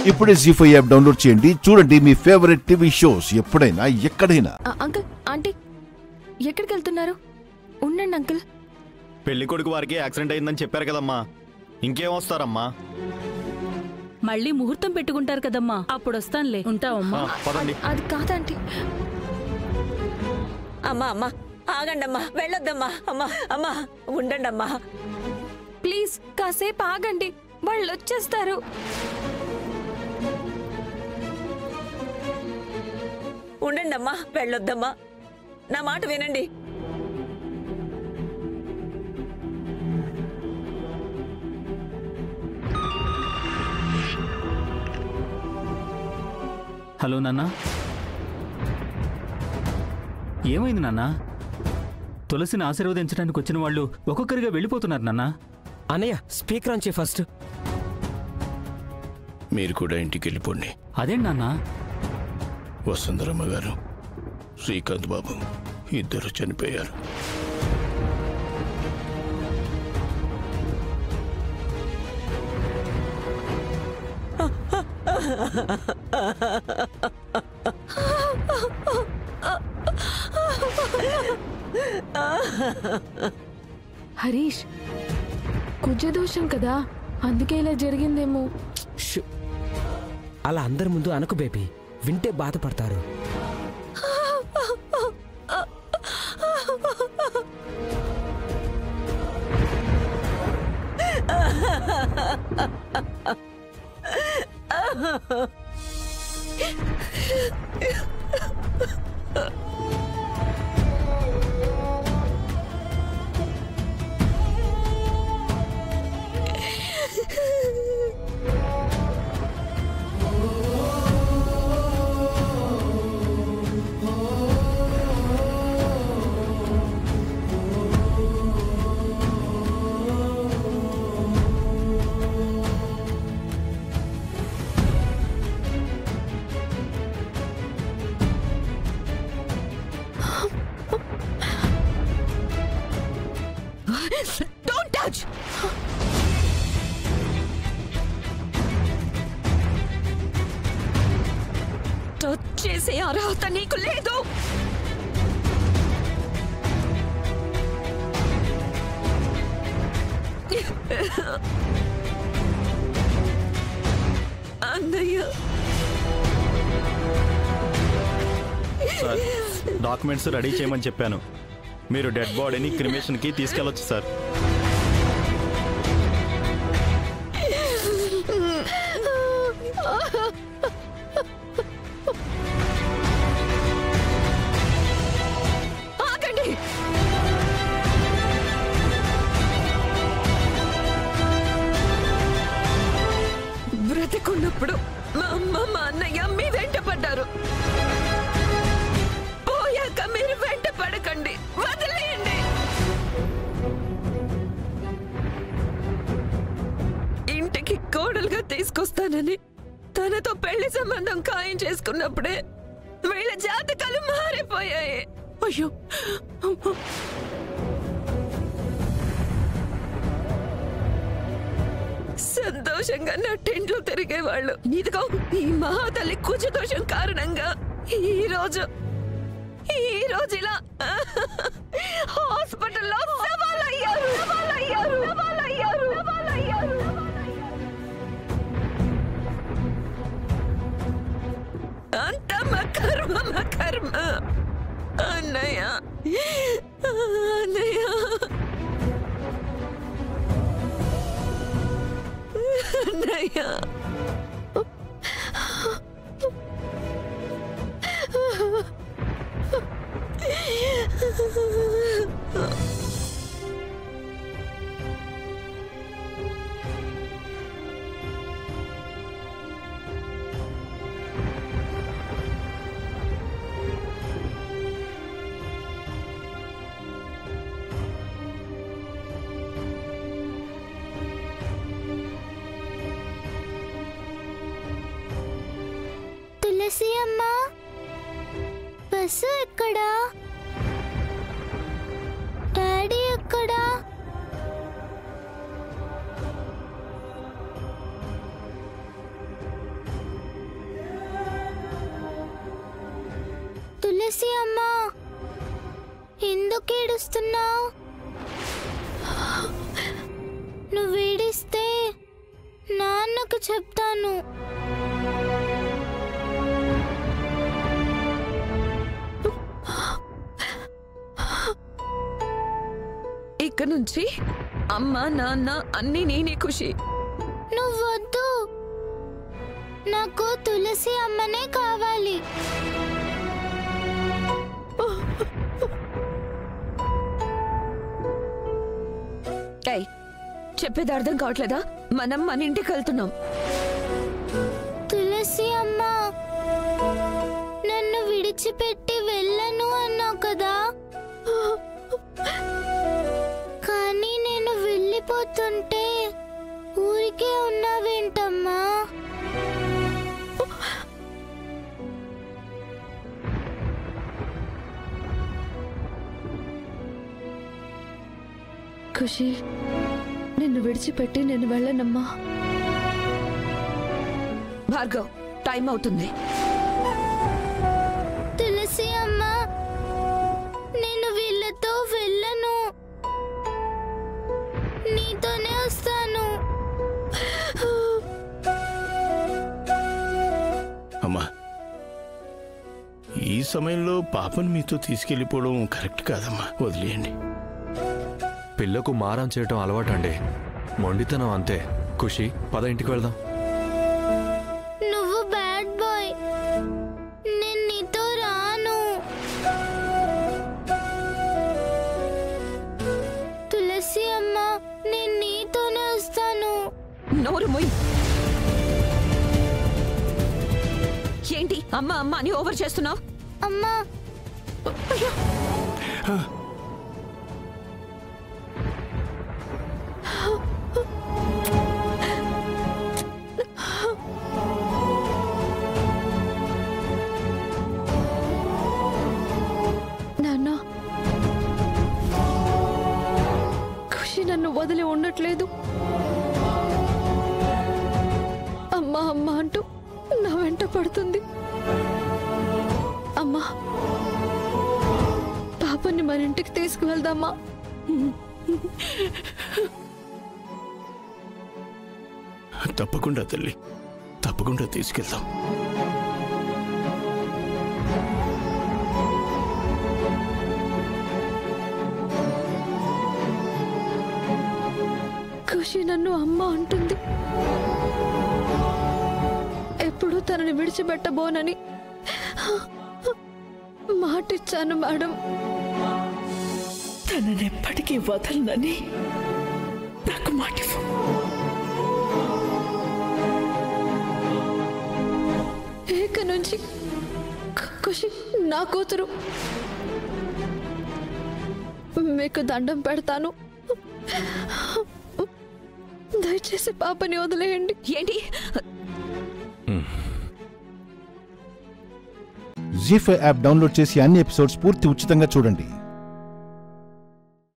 ఇప్పుడే జీ5 app download చేయండి. చూడండి మీ ఫేవరెట్ టీవీ షోస్ ఎప్పుడైనా ఎక్కడైనా. అంకుల్, ఆంటీ ఎక్కడికి వెళ్తున్నారు? ఉండండి అంకుల్. పెళ్లి కొడుకు వారికి యాక్సిడెంట్ అయిందని చెప్పారు కదమ్మా, ఇంకేం వస్తారమ్మా? మళ్ళీ ముహూర్తం పెట్టుకుంటారు కదమ్మా, అప్పుడు వస్తానులే. ఉంటావమ్మా? అది కాదంటీ. అమ్మా అమ్మా ఆగండమ్మా, వెళ్ళొద్దమ్మా. అమ్మా అమ్మా ఉండండమ్మా, ప్లీజ్ కాసేపు ఆగండి, వాళ్ళు వచ్చేస్తారు. ఉండండమ్మా, వెళ్ళొద్దమ్మా. నా మాట వినండి. హలో నాన్న, ఏమైంది నాన్న? తులసిని ఆశీర్వదించడానికి వచ్చిన వాళ్ళు ఒక్కొక్కరిగా వెళ్ళిపోతున్నారు నాన్న. అన్నయ్య స్పీకర్ ఆన్ చేయి ఫస్ట్. మీరు కూడా ఇంటికి వెళ్ళిపోండి. అదేంటి నాన్న? వసుంధరమ్మ గారు, శ్రీకాంత్ బాబు ఇద్దరు చనిపోయారు. హరీష్, కుజదోషం కదా, అందుకే ఇలా జరిగిందేమో. అలా అందరి ముందు అనకు బేబీ, వింటే బాధపడతారు. Don't touch! టచ్ చేసే అర్హత నీకు లేదు. అన్నయ్య, సార్, డాక్యుమెంట్స్ రెడీ చేయమని చెప్పాను. మీరు డెడ్ బాడీని క్రిమేషన్కి తీసుకెళ్ళొచ్చు సార్. ఆగండి. బ్రతికున్నప్పుడు మా అమ్మ మా అన్నయ్య మీ వెంట పడ్డారు. పోయాక మీరు వెంట పడకండి, వదిలేయండి. ఇంటికి కోడలుగా తీసుకొస్తానని తనతో పెళ్లి సంబంధం ఖాయం చేసుకున్నప్పుడే వీళ్ళ జాతకాలు మారిపోయాయి. అయ్యో, సంతోషంగా నా టెంట్లో తిరిగేవాళ్ళు. ఇదిగో ఈ మహాతల్లి కుజదోషం కారణంగా ఈ రోజు ఇలా హాస్పిటల్లో సవాలయ్యారు. అంతా మా కర్మ. అన్నయ్య, తులసి అమ్మా, బస్సు ఎక్కడా? డాడీ ఎక్కడా? తులసి అమ్మా, ఎందుకు ఏడుస్తున్నావు? నువ్వు ఏడిస్తే నాన్నకు చెప్తాను. ఇక నుంచి అమ్మ నాన్న అన్నీ నేనే ఖుషి. నువ్వొద్దు, నాకు తులసి అమ్మనే కావాలి. ఏయ్, చెప్పేది అర్థం కావట్లేదా? మనం మన ఇంటికి వెళ్తున్నాం. తులసి అమ్మ, నన్ను విడిచిపెట్టి వెళ్ళను అన్నావు కదా, కానీ నేను వెళ్ళిపోతుంటే ఊరికే ఉన్నావేంటమ్మా? ఖుషి, నిన్ను విడిచిపెట్టి నేను వెళ్ళనమ్మా. భార్గవ్, టైం అవుతుంది. తులసి అమ్మ, నేను వీళ్ళతో వెళ్ళను, నీతోనే వస్తాను. అమ్మా, ఈ సమయంలో పాపను మీతో తీసుకెళ్ళిపోవడం కరెక్ట్ కాదమ్మా, వదిలేయండి. పిల్లకు మారం చేయటం అలవాటండి, మొండితనం అంతే. ఖుషి, పద ఇంటికి వెళ్దాం. నువ్వు బ్యాడ్ బాయ్, నేను నీతో రాను. తులసి అమ్మ, నేను నీతోనే వస్తాను. నోరు మొయ్. ఏంటి అమ్మ అమ్మ అని ఓవర్ చేస్తున్నావు? అమ్మా, నాన్న, ఖుషి నన్ను వదిలి ఉండట్లేదు. అమ్మా అమ్మా అంటూ నా వెంట పడుతుంది. అమ్మా, పాపని మన ఇంటికి తీసుకువెళ్దామా? తప్పకుండా తల్లి, తప్పకుండా తీసుకెళ్తాం. ఖుషి నన్ను అమ్మ అంటుంది. ఎప్పుడు తనని విడిచిపెట్టబోనని మాటిచ్చాను మేడం. తననెప్పటికీ వదలనని నాకు మాటివ్వు. ఇక నుంచి ఖుషి నా కూతురు. మీకు దండం పెడతాను, దయచేసి పాపని వదిలేయండి. ఏంటి? జీ5 యాప్ డౌన్లోడ్ చేసి అన్ని ఎపిసోడ్స్ పూర్తి ఉచితంగా చూడండి.